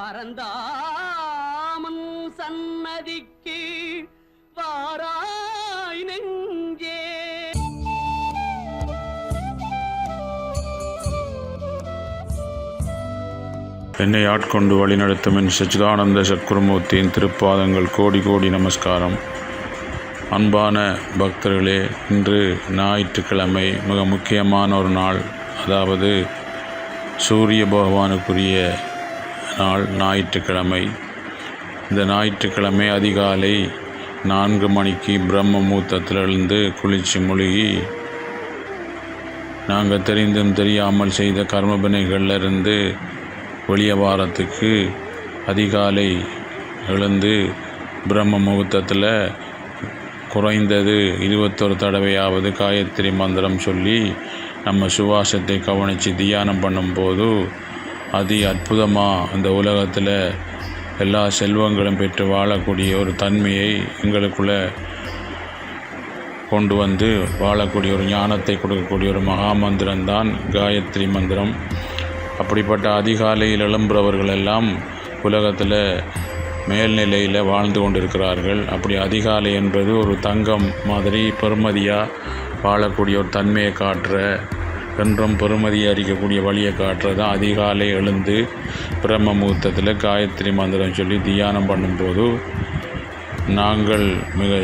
பரந்தாமன் சன்னதிக்கு வாராய் நெஞ்சே. என்னை ஆட்கொண்டு வழிநடத்தும் என் சச்சிதானந்த சத்குருமூர்த்தியின் திருப்பாதங்கள் கோடி கோடி நமஸ்காரம். அன்பான பக்தர்களே, இன்று ஞாயிற்றுக்கிழமை, மிக முக்கியமான ஒரு நாள். அதாவது சூரிய பகவானுக்குரிய நாள் ஞாயிற்றுக்கிழமை. இந்த ஞாயிற்றுக்கிழமை அதிகாலை 4 மணிக்கு பிரம்ம முகூர்த்தத்திலிருந்து குளிச்சு முழுகி நாங்கள் தெரிந்தும் தெரியாமல் செய்த கர்மபிணைகளிலிருந்து வெளியே வாரத்துக்கு அதிகாலை எழுந்து பிரம்ம முகூர்த்தத்தில் குறைந்தது 21 தடவையாவது காயத்ரி மந்திரம் சொல்லி நம்ம சுவாசத்தை கவனித்து தியானம் பண்ணும்போது அதி அற்புதமாக இந்த உலகத்தில் எல்லா செல்வங்களும் பெற்று வாழக்கூடிய ஒரு தன்மையை எங்களுக்குள்ளே கொண்டு வந்து வாழக்கூடிய ஒரு ஞானத்தை கொடுக்கக்கூடிய ஒரு மகா மந்திரம்தான் காயத்ரி மந்திரம். அப்படிப்பட்ட அதிகாலையில் எழும்புறவர்கள் எல்லாம் உலகத்தில் மேல்நிலையில் வாழ்ந்து கொண்டிருக்கிறார்கள். அப்படி அதிகாலை என்பது ஒரு தங்கம் மாதிரி பெருமதியாக வாழக்கூடிய ஒரு தன்மையை காட்டுற, என்றும் பெருமதியை அறிக்கக்கூடிய வழியை காட்டுறதான் அதிகாலை எழுந்து பிரம்ம முகூர்த்தத்தில் காயத்ரி மந்திரம் சொல்லி தியானம் பண்ணும்போது நாங்கள் மிக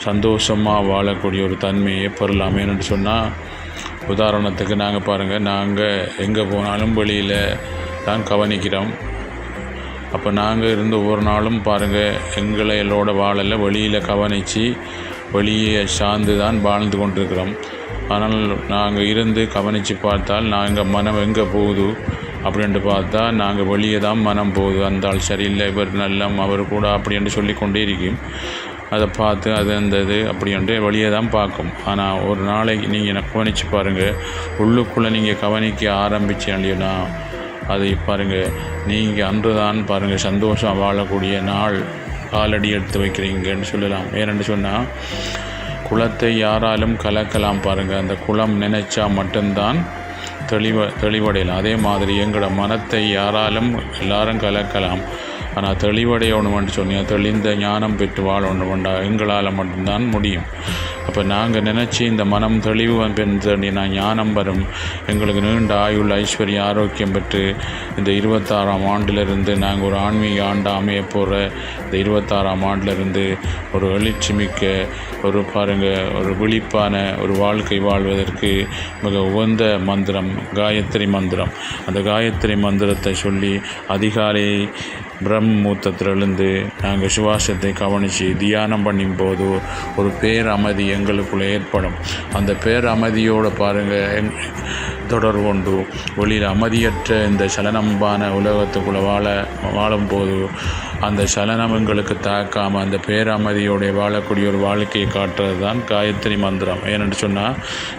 சந்தோஷமாக வாழக்கூடிய ஒரு தன்மையை பெறலாம். ஏன்னு சொன்னால், உதாரணத்துக்கு நாங்கள் பாருங்கள், நாங்கள் எங்கே போனாலும் வெளியில் தான் கவனிக்கிறோம். அப்போ நாங்கள் இருந்து ஒவ்வொரு நாளும் பாருங்கள், எங்களோட வாழலை வெளியில் கவனித்து வெளியே சார்ந்து தான் வாழ்ந்து கொண்டிருக்கிறோம். ஆனால் நாங்கள் இருந்து கவனித்து பார்த்தால் நாங்கள் மனம் எங்கே போகுது அப்படின்ட்டு பார்த்தா நாங்கள் வெளியே தான் மனம் போகுது. அந்த ஆள் சரியில்லை, இவர் நல்லம், அவர் கூட அப்படின்ட்டு சொல்லி கொண்டே இருக்கும். அதை பார்த்து அது இருந்தது அப்படின்ட்டு வெளியே தான் பார்க்கும். ஆனால் ஒரு நாளைக்கு நீங்கள் கவனித்து பாருங்கள், உள்ளுக்குள்ளே நீங்கள் கவனிக்க ஆரம்பிச்சீங்கன்னா அதை பாருங்கள், நீங்கள் அன்று தான் பாருங்கள் சந்தோஷம் வாழக்கூடிய நாள் காலடி எடுத்து வைக்கிறீங்கன்னு சொல்லலாம். ஏனென்று சொன்னால், குளத்தை யாராலும் கலக்கலாம் பாருங்கள். அந்த குளம் நினைச்சா மட்டும்தான் தெளிவடையலாம். அதே மாதிரி எங்களோட மனத்தை யாராலும் எல்லாரும் கலக்கலாம். ஆனால் தெளிவடையணும்னு சொன்னீங்க, தெளிந்த ஞானம் பெற்று வாழணும்டா எங்களால் மட்டும்தான் முடியும். அப்போ நாங்கள் நினச்சி இந்த மனம் தெளிவு பெற்றா ஞானம் வரும். எங்களுக்கு நீண்ட ஆயுள், ஐஸ்வர்யம், ஆரோக்கியம் பெற்று இந்த 26ஆம் ஆண்டிலிருந்து நாங்கள் ஒரு ஆன்மீக ஆண்டு அமைய போகிற இந்த 26ஆம் ஆண்டிலிருந்து ஒரு எழுச்சி மிக்க ஒரு பாருங்கள் ஒரு விழிப்பான ஒரு வாழ்க்கை வாழ்வதற்கு மிக உகந்த மந்திரம் காயத்ரி மந்திரம். அந்த காயத்ரி மந்திரத்தை சொல்லி அதிகாலை பிரம்ம முகூர்த்தத்திலிருந்து நாங்கள் சுவாசத்தை கவனித்து தியானம் பண்ணும்போது ஒரு பேரமதி எங்களுக்குள்ளே ஏற்படும். அந்த பேரமதியோடு பாருங்கள் தொடர்பு கொண்டு வெளியில் அமைதியற்ற இந்த சலனம்பான உலகத்துக்குள்ளே வாழும்போது அந்த சலனம் எங்களுக்கு தாக்காமல் அந்த பேரமதியோடைய வாழக்கூடிய ஒரு வாழ்க்கையை காட்டுறது தான் காயத்ரி மந்திரம். ஏன்னு சொன்னால்,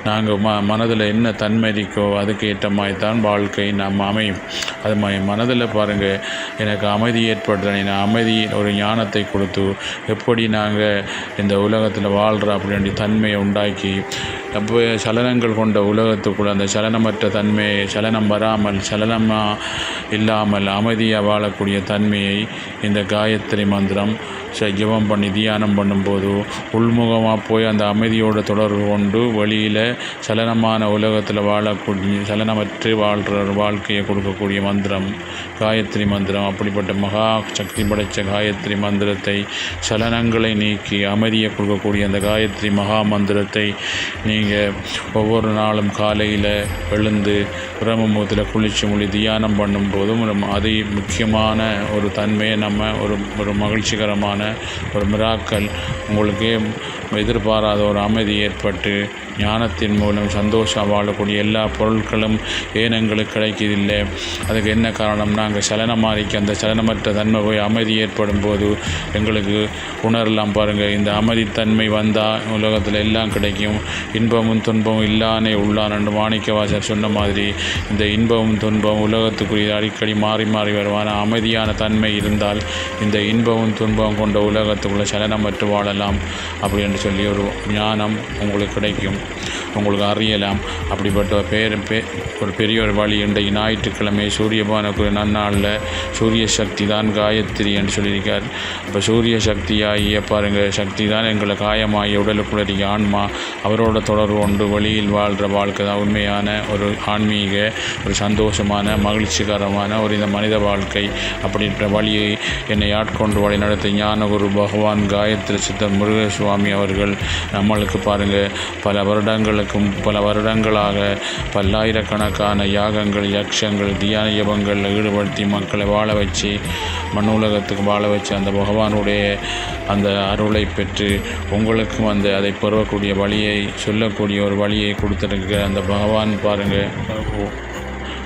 நாங்கள் மனதில் என்ன தன்மை இருக்கோ அதுக்கு ஏற்ற மாதிரி தான் வாழ்க்கை நம்ம அமையும். அது மாதிரி மனதில் பாருங்கள், எனக்கு அமைதி ஏற்படுத்த நான் அமைதி ஒரு ஞானத்தை கொடுத்து எப்படி நாங்கள் இந்த உலகத்தில் வாழ்கிறோம் அப்படின்ற தன்மையை உண்டாக்கி, அப்போ சலனங்கள் கொண்ட உலகத்துக்குள்ள அந்த சலனமற்ற தன்மையை, சலனம் வராமல் சலனமாக இல்லாமல் அமைதியாக வாழக்கூடிய தன்மையை இந்த காயத்ரி மந்திரம் ஜெபம் பண்ணி தியானம் பண்ணும்போது உள்முகமாக போய் அந்த அமைதியோடு தொடர்பு கொண்டு வெளியில் சலனமான உலகத்தில் வாழக்கூடிய சலனமற்று வாழ்கிற வாழ்க்கையை கொடுக்கக்கூடிய மந்திரம் காயத்ரி மந்திரம். அப்படிப்பட்ட மகா சக்தி படைத்த காயத்ரி மந்திரத்தை, சலனங்களை நீக்கி அமைதியை கொடுக்கக்கூடிய அந்த காயத்ரி மகா மந்திரத்தை நீங்கள் ஒவ்வொரு நாளும் காலையில் எழுந்து பிரம்ம முகூர்த்தத்தில் குளிச்சு மொழி தியானம் பண்ணும்போதும் அதி முக்கியமான ஒரு தன்மையை நம்ம ஒரு மகிழ்ச்சிகரமான ஒரு மிராக்கல் உங்களுக்கே எதிர்பாராத ஒரு அமைதி ஏற்பட்டு ஞானத்தின் மூலம் சந்தோஷம் வாழக்கூடிய எல்லா பொருட்களும் ஏன் எங்களுக்கு கிடைக்கதில்லை. அதுக்கு என்ன காரணம்? நாங்கள் சலனமாறிக்கு அந்த சலனமற்ற தன்மை போய் அமைதி ஏற்படும் போது எங்களுக்கு உணரலாம். பாருங்கள், இந்த அமைதித்தன்மை வந்தால் உலகத்தில் எல்லாம் கிடைக்கும். இன்ப இன்பமும் துன்பமும் இல்லானே உள்ளான் என்று மாணிக்கவாசர் சொன்ன மாதிரி இந்த இன்பமும் துன்பம் உலகத்துக்குரிய அடிக்கடி மாறி மாறி வருவான அமைதியான தன்மை இருந்தால் இந்த இன்பமும் துன்பம் கொண்ட உலகத்துக்குள்ள சலனமற்று வாழலாம் அப்படி என்று சொல்லி ஒரு ஞானம் உங்களுக்கு கிடைக்கும், உங்களுக்கு அறியலாம். அப்படிப்பட்ட ஒரு பெரிய ஒரு வழி இன்றைக்கு ஞாயிற்றுக்கிழமை சூரியபானுக்கு நன்னாளில் சூரிய சக்தி தான் காயத்ரி என்று சொல்லியிருக்கார். இப்போ சூரிய சக்தியாகிய பாருங்கள், சக்தி தான் எங்களை காயமாகிய உடலுக்குள்ள ஆன்மா, அவரோட தொடர்பு கொண்டு வெளியில் வாழ்கிற வாழ்க்கை தான் உண்மையான ஒரு ஆன்மீக ஒரு சந்தோஷமான மகிழ்ச்சிகரமான ஒரு இந்த மனித வாழ்க்கை. அப்படின்ற வழியை என்னை ஆட்கொண்டு வழி நடத்தி ஞானகுரு பகவான் காயத்ரி சித்தர் முருகசுவாமி அவர்கள் நம்மளுக்கு பாருங்கள் பல வருடங்களாக பல்லாயிரக்கணக்கான யாகங்கள் யக்ஷங்கள் தியான யபங்களில் ஈடுபடுத்தி மக்களை வாழ வச்சு மண்ணுலகத்துக்கு வாழ வச்சு அந்த பகவானுடைய அந்த அருளை பெற்று உங்களுக்கும் அதை பெறக்கூடிய வழியை சொல்லக்கூடிய ஒரு வழியை கொடுத்துருக்க அந்த பகவான் பாருங்கள்,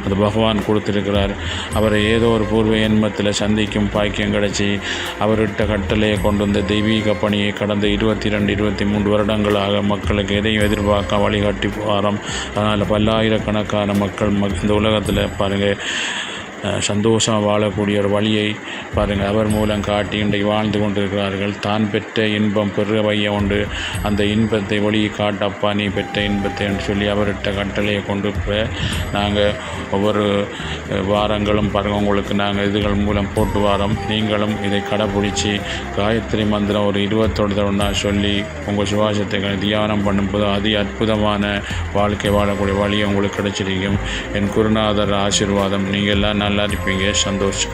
அது பகவான் கொடுத்திருக்கிறார். அவரை ஏதோ ஒரு பூர்வ எண்மத்தில் சந்திக்கும் பாக்கியம் கிடச்சி அவர்கிட்ட கட்டளையை கொண்டு வந்த தெய்வீக பணியை கடந்த 22-23 வருடங்களாக மக்களுக்கு எதையும் எதிர்பார்க்க வழிகாட்டி வாரம். அதனால் பல்லாயிரக்கணக்கான மக்கள் இந்த உலகத்தில் பாருங்கள் சந்தோஷமாக வாழக்கூடிய ஒரு வழியை பாருங்கள் அவர் மூலம் காட்டி இன்றைக்கு வாழ்ந்து கொண்டிருக்கிறார்கள். தான் பெற்ற இன்பம் பெற வைய உண்டு, அந்த இன்பத்தை வழியை காட்டப்பா நீ பெற்ற இன்பத்தை என்று சொல்லி அவர்கிட்ட கட்டளையை கொண்டு நாங்கள் ஒவ்வொரு வாரங்களும் பாருங்கள் உங்களுக்கு நாங்கள் இதுகள் மூலம் போட்டு வாரோம். நீங்களும் இதை கடைப்பிடிச்சி காயத்ரி மந்திரம் ஒரு 21 தடவை சொல்லி உங்கள் சுவாசத்தை தியானம் பண்ணும்போது அதி அற்புதமான வாழ்க்கை வாழக்கூடிய வழி உங்களுக்கு கிடைச்சிருக்கும். என் குருநாதர் ஆசீர்வாதம். நீங்கள் எல்லாம் நல்லா இருப்பீங்க. சந்தோஷம்.